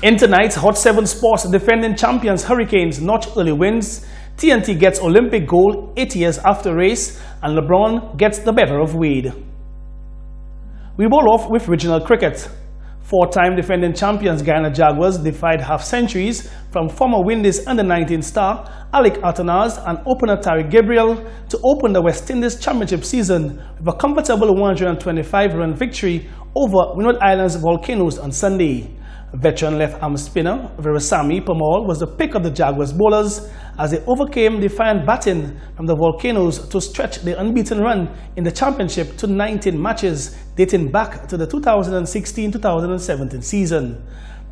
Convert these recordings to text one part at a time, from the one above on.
In tonight's Hot 7 Sports, defending champions Hurricanes notch early wins, TNT gets Olympic gold 8 years after race, and LeBron gets the better of Wade. We bowl off with regional cricket. Four-time defending champions Guyana Jaguars defied half-centuries from former Windies under-19 star Alec Artanaz and opener Tariq Gabriel to open the West Indies Championship season with a comfortable 125-run victory over Windward Islands Volcanoes on Sunday. Veteran left-arm spinner Virasamy Permaul was the pick of the Jaguars bowlers as they overcame defiant batting from the Volcanoes to stretch their unbeaten run in the championship to 19 matches dating back to the 2016-2017 season.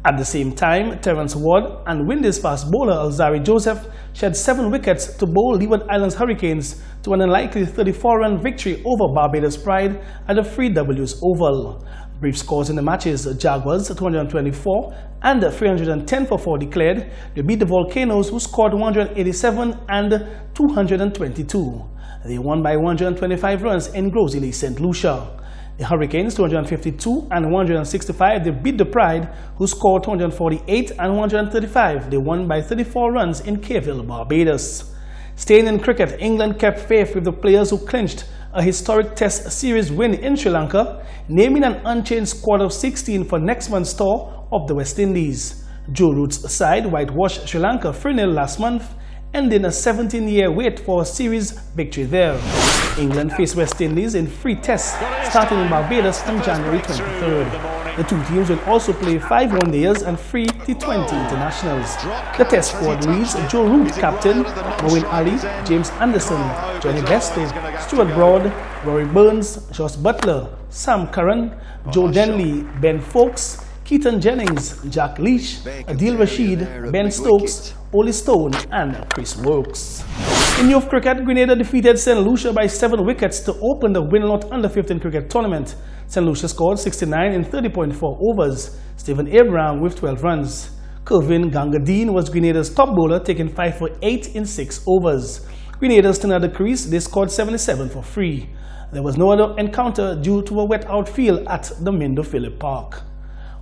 At the same time, Terence Ward and Windies fast bowler Alzari Joseph shed 7 wickets to bowl Leeward Islands Hurricanes to an unlikely 34-run victory over Barbados Pride at the 3Ws Oval. Brief scores in the matches: Jaguars 224 and 310 for 4 declared. They beat the Volcanoes, who scored 187 and 222. They won by 125 runs in Grosely, St. Lucia. The Hurricanes 252 and 165. They beat the Pride, who scored 248 and 135. They won by 34 runs in Cayville, Barbados. Staying in cricket, England kept faith with the players who clinched a historic Test series win in Sri Lanka, naming an unchanged squad of 16 for next month's tour of the West Indies. Joe Root's side whitewashed Sri Lanka 3-0 last month, ending a 17-year wait for a series victory there. England faced West Indies in 3 tests starting in Barbados on January 23rd. The two teams will also play 5 one-dayers and 3 T20 internationals. The test squad reads Joe Root captain, Moeen Ali, James Anderson, Johnny Bairstow, Stuart Broad, Rory Burns, Josh Butler, Sam Curran, Joe Denley, Ben Foakes, Keaton Jennings, Jack Leach, Adil Rashid, Ben Stokes, Oli Stone and Chris Wilkes. In youth cricket, Grenada defeated St. Lucia by 7 wickets to open the Winlot Under-15 cricket tournament. St. Lucia scored 69 in 30.4 overs. Stephen Abraham with 12 runs. Kelvin Gangadine was Grenada's top bowler, taking 5 for 8 in 6 overs. Grenada's turn at the crease, they scored 77 for 3. There was no other encounter due to a wet outfield at the Mindo Phillip Park.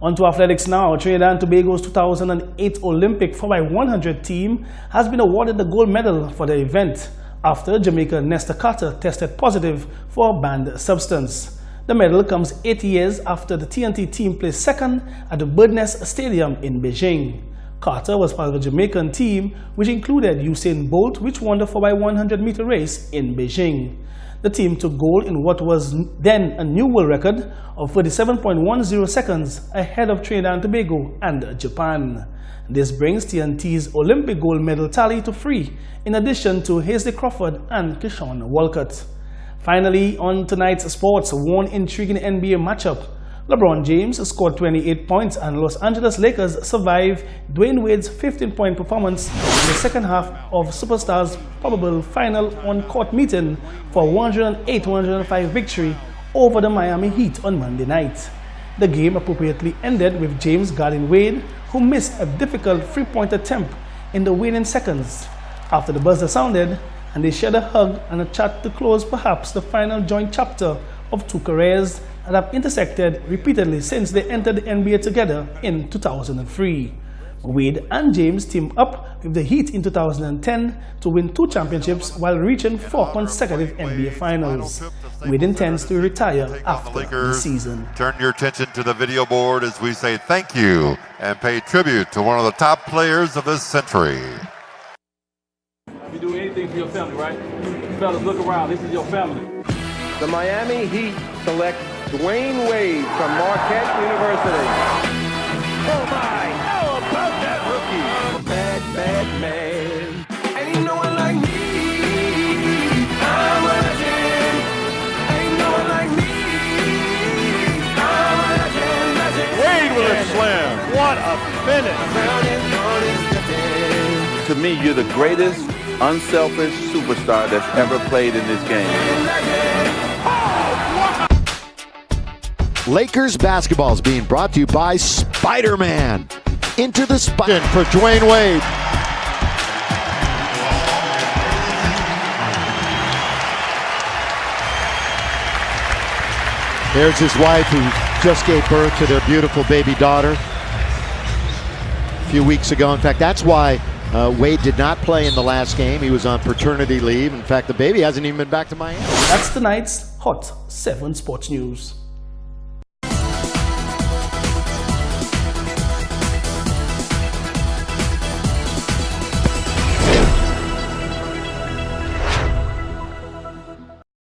On to athletics now. Trinidad and Tobago's 2008 Olympic 4x100 team has been awarded the gold medal for the event after Jamaican Nesta Carter tested positive for a banned substance. The medal comes 8 years after the TNT team placed second at the Birdnest Stadium in Beijing. Carter was part of the Jamaican team, which included Usain Bolt, which won the 4x100 meter race in Beijing. The team took gold in what was then a new world record of 47.10 seconds ahead of Trinidad and Tobago and Japan. This brings TNT's Olympic gold medal tally to 3, in addition to Hazley Crawford and Keyshawn Walcott. Finally, on tonight's sports, one intriguing NBA matchup. LeBron James scored 28 points and Los Angeles Lakers survived Dwayne Wade's 15-point performance in the second half of Superstars' probable final on-court meeting for a 108-105 victory over the Miami Heat on Monday night. The game appropriately ended with James guarding Wade, who missed a difficult three-point attempt in the waning seconds. After the buzzer sounded, and they shared a hug and a chat to close perhaps the final joint chapter of 2 careers that have intersected repeatedly since they entered the NBA together in 2003. Wade and James teamed up with the Heat in 2010 to win 2 championships while reaching 4 consecutive NBA finals. Wade intends to retire after the season. Turn your attention to the video board as we say thank you and pay tribute to one of the top players of this century. You do anything for your family, right? You fellas, look around. This is your family. The Miami Heat select Dwayne Wade from Marquette University. Oh my! How about that rookie? Bad, bad man. Ain't no one like me. I'm a legend. Ain't no one like me. I'm a legend, legend. Wade with a slam. What a finish. To me, you're the greatest unselfish superstar that's ever played in this game. Lakers basketball is being brought to you by Spider-Man. Into the Spider for Dwayne Wade. There's his wife who just gave birth to their beautiful baby daughter. few weeks ago. In fact, that's why Wade did not play in the last game. He was on paternity leave. In fact, the baby hasn't even been back to Miami. That's tonight's Hot 7 Sports News.